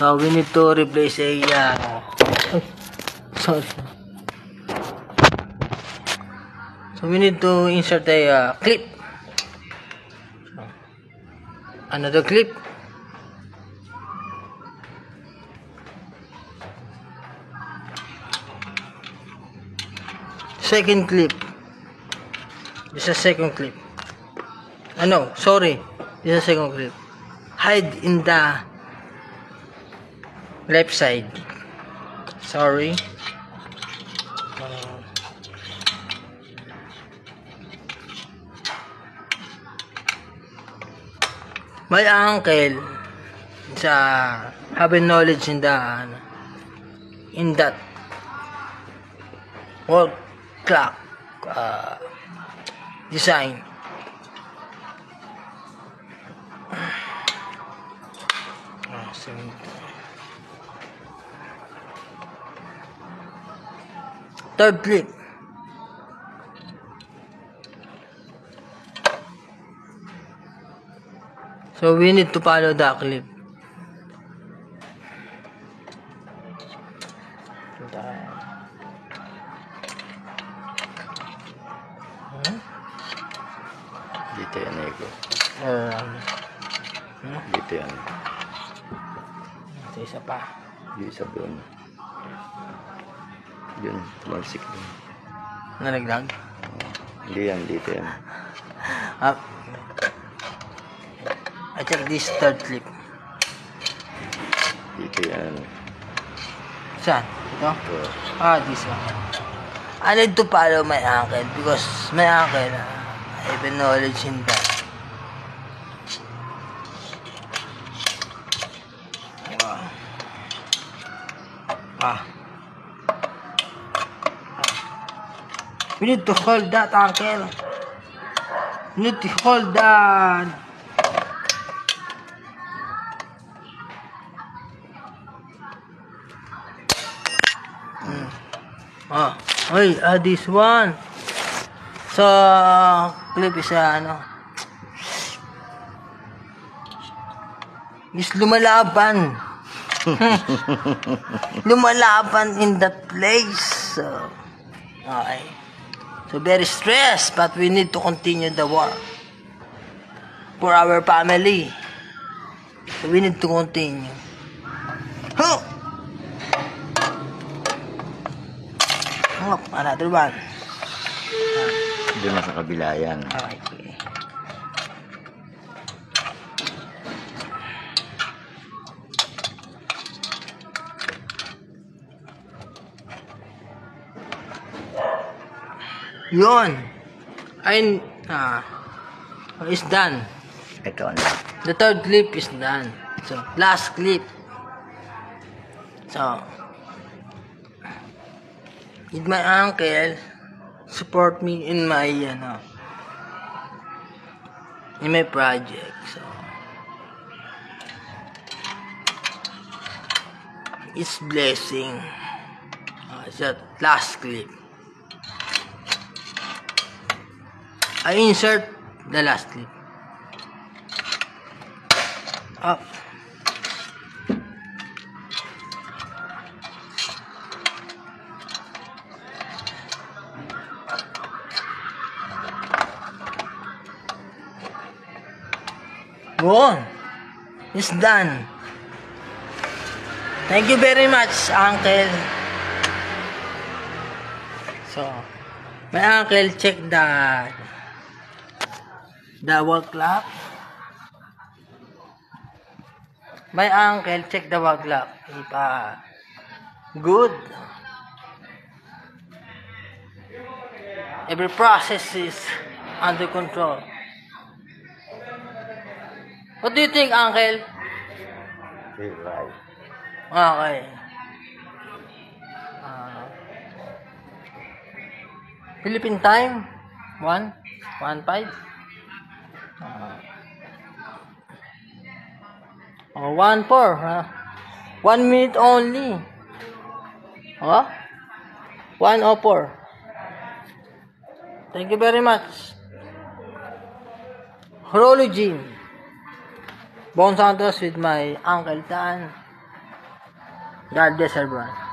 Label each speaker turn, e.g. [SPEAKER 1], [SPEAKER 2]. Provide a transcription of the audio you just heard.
[SPEAKER 1] So we need to replace a sorry. So we need to insert a clip. Another clip. Second clip. This is a second clip. No, sorry. This is a second clip. Hide in the left side. Sorry. My uncle having knowledge in that wall clock design. Third clip. So we need to follow the clip.
[SPEAKER 2] Dito yan, Ego. Dito yan.
[SPEAKER 1] Ito isa pa.
[SPEAKER 2] Yung isa doon. Yun, mansik doon.
[SPEAKER 1] Nalaglag?
[SPEAKER 2] Hindi yan, dito yan.
[SPEAKER 1] Up. I check this third clip.
[SPEAKER 2] Dito yan.
[SPEAKER 1] Saan? Ito?
[SPEAKER 2] Ito.
[SPEAKER 1] This one. I need to follow my uncle because my uncle I have knowledge in that. We need to hold that, uncle. We need to hold that. This one. So, clip is is lumalaban. Lumalaban in that place. So, okay. So, very stressed, but we need to continue the war for our family. So, we need to continue. Another one.
[SPEAKER 2] Doon na sa kabila yan.
[SPEAKER 1] Okay. Yun. Is done.
[SPEAKER 2] Ito na.
[SPEAKER 1] The third clip is done. So, last clip. So, with my uncle support me in my project. So, it's blessing. It's that last clip. I insert the last clip. Up. Go on. It's done. Thank you very much, uncle. So, my uncle check the wall clock. My uncle check the wall clock. If good. Every process is under control. What do you think, uncle?
[SPEAKER 2] Right.
[SPEAKER 1] Okay. Philippine time 1:15. 1:04. 1 minute only. 1:04. Thank you very much. Horology. Bon Santos with my Uncle Dan. God bless everyone.